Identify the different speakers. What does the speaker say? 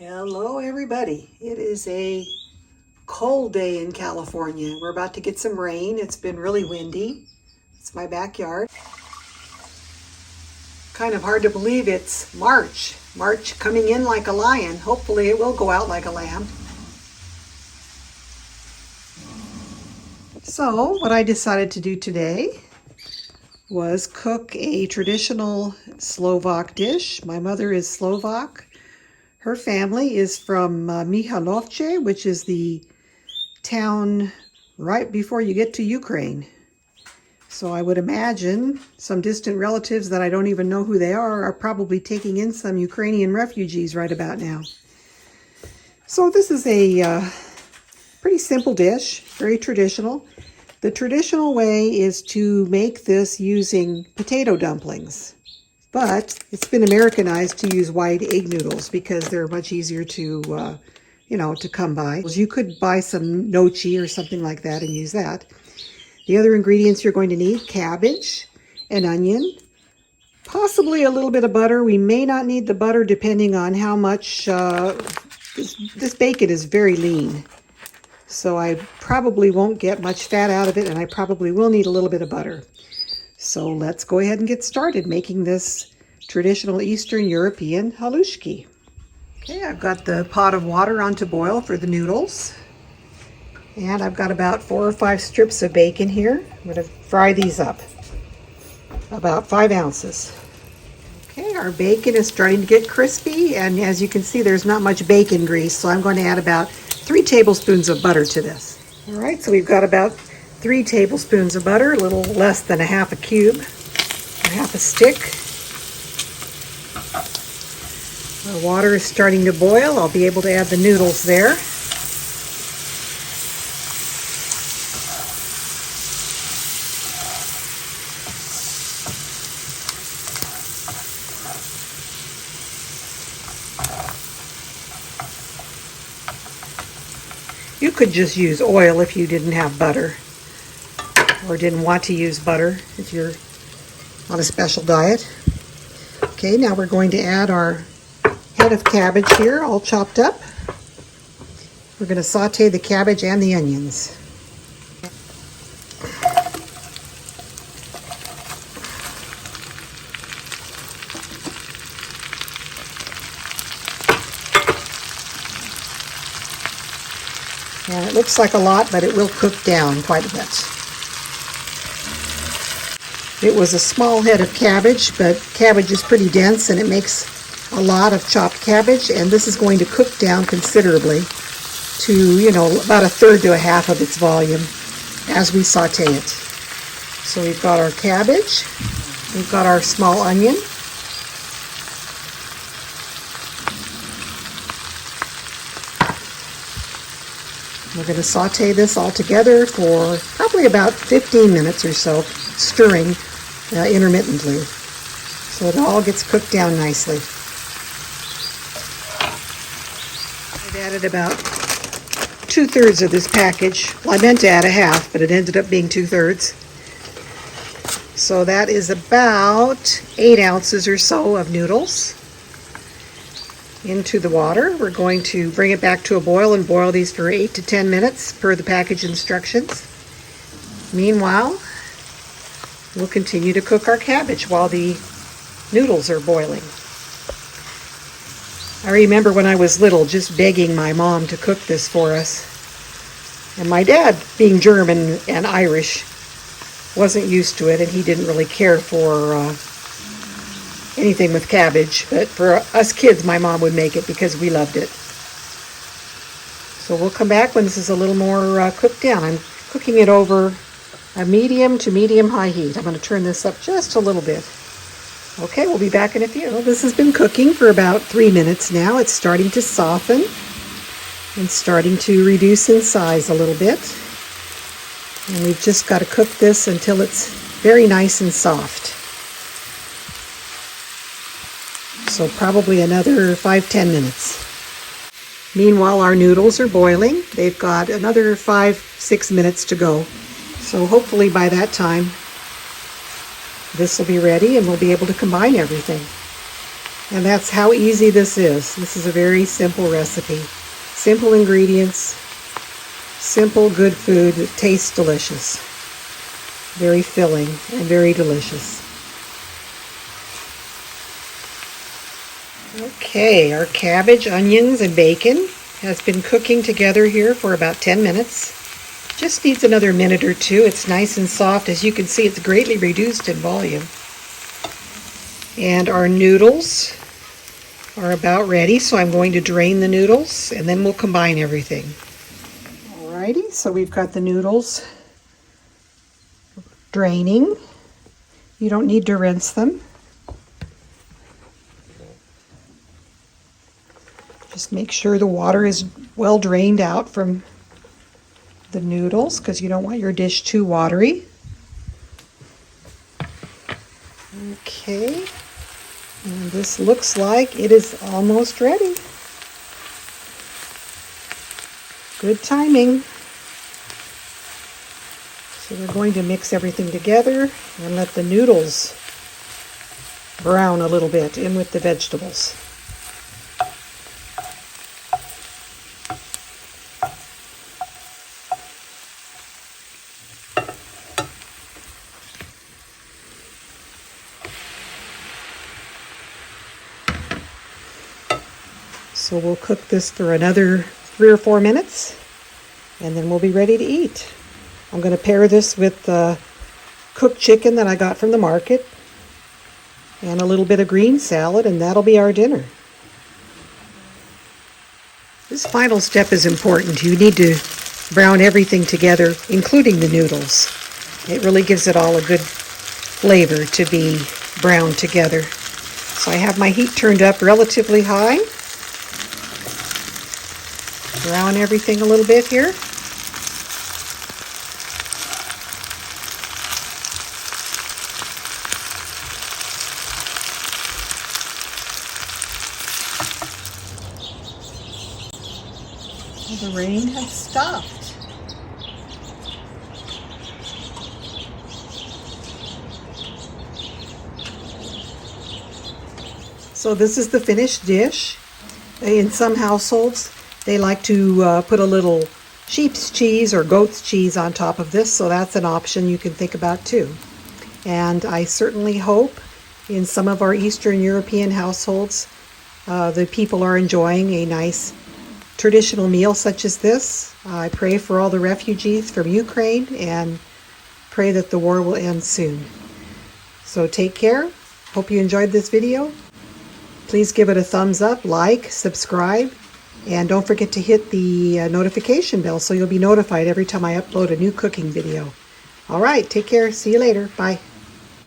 Speaker 1: Hello everybody. It is a cold day in California. We're about to get some rain. It's been really windy. It's my backyard. Kind of hard to believe it's March. March coming in like a lion. Hopefully it will go out like a lamb. So what I decided to do today was cook a traditional Slovak dish. My mother is Slovak. Her family is from Michalovce, which is the town right before you get to Ukraine. So I would imagine some distant relatives that I don't even know who they are probably taking in some Ukrainian refugees right about now. So this is a pretty simple dish, very traditional. The traditional way is to make this using potato dumplings. But it's been Americanized to use white egg noodles because they're much easier to, to come by. You could buy some gnocchi or something like that and use that. The other ingredients you're going to need: cabbage, an onion, possibly a little bit of butter. We may not need the butter depending on how much, this bacon is very lean. So I probably won't get much fat out of it, and I probably will need a little bit of butter. So let's go ahead and get started making this traditional Eastern European halushki. Okay, I've got the pot of water on to boil for the noodles. And I've got about 4 or 5 strips of bacon here. I'm going to fry these up. About 5 ounces. Okay, our bacon is starting to get crispy, and as you can see, there's not much bacon grease, so I'm going to add about 3 tablespoons of butter to this. All right, so we've got about 3 tablespoons of butter, a little less than a half a cube, a half a stick. Our water is starting to boil. I'll be able to add the noodles there. You could just use oil if you didn't have butter, or didn't want to use butter if you're on a special diet. Okay, now we're going to add our head of cabbage here, all chopped up. We're going to saute the cabbage and the onions. And it looks like a lot, but it will cook down quite a bit. It was a small head of cabbage, but cabbage is pretty dense and it makes a lot of chopped cabbage, and this is going to cook down considerably to, about 1/3 to a half of its volume as we saute it. So we've got our cabbage, we've got our small onion, we're going to saute this all together for probably about 15 minutes or so, stirring intermittently, so it all gets cooked down nicely. I've added about 2/3 of this package. Well, I meant to add a half, but it ended up being 2/3. So that is about 8 ounces or so of noodles into the water. We're going to bring it back to a boil and boil these for 8 to 10 minutes per the package instructions. Meanwhile, we'll continue to cook our cabbage while the noodles are boiling. I remember when I was little just begging my mom to cook this for us. And my dad, being German and Irish, wasn't used to it, and he didn't really care for anything with cabbage. But for us kids, my mom would make it because we loved it. So we'll come back when this is a little more cooked down. I'm cooking it over a medium to medium-high heat. I'm going to turn this up just a little bit. Okay, we'll be back in a few. Well, this has been cooking for about 3 minutes now. It's starting to soften and starting to reduce in size a little bit. And we've just got to cook this until it's very nice and soft. So probably another 5-10 minutes. Meanwhile, our noodles are boiling. They've got another 5-6 minutes to go. So hopefully by that time, this will be ready and we'll be able to combine everything. And that's how easy this is. This is a very simple recipe. Simple ingredients, simple good food that tastes delicious. Very filling and very delicious. Okay, our cabbage, onions, and bacon has been cooking together here for about 10 minutes. Just needs another minute or two. It's nice and soft. As you can see, it's greatly reduced in volume. And our noodles are about ready, so I'm going to drain the noodles and then we'll combine everything. Alrighty, so we've got the noodles draining. You don't need to rinse them. Just make sure the water is well drained out from the noodles because you don't want your dish too watery. Okay. And this looks like it is almost ready. Good timing. So we're going to mix everything together and let the noodles brown a little bit in with the vegetables. So we'll cook this for another 3 or 4 minutes, and then we'll be ready to eat. I'm going to pair this with cooked chicken that I got from the market and a little bit of green salad, and that'll be our dinner. This final step is important. You need to brown everything together, including the noodles. It really gives it all a good flavor to be browned together. So I have my heat turned up relatively high. Brown everything a little bit here. The rain has stopped. So this is the finished dish. In some households, they like to put a little sheep's cheese or goat's cheese on top of this, so that's an option you can think about too. And I certainly hope in some of our Eastern European households, the people are enjoying a nice traditional meal such as this. I pray for all the refugees from Ukraine and pray that the war will end soon. So take care. Hope you enjoyed this video. Please give it a thumbs up, like, subscribe, and don't forget to hit the notification bell so you'll be notified every time I upload a new cooking video. All right, take care. See you later. Bye.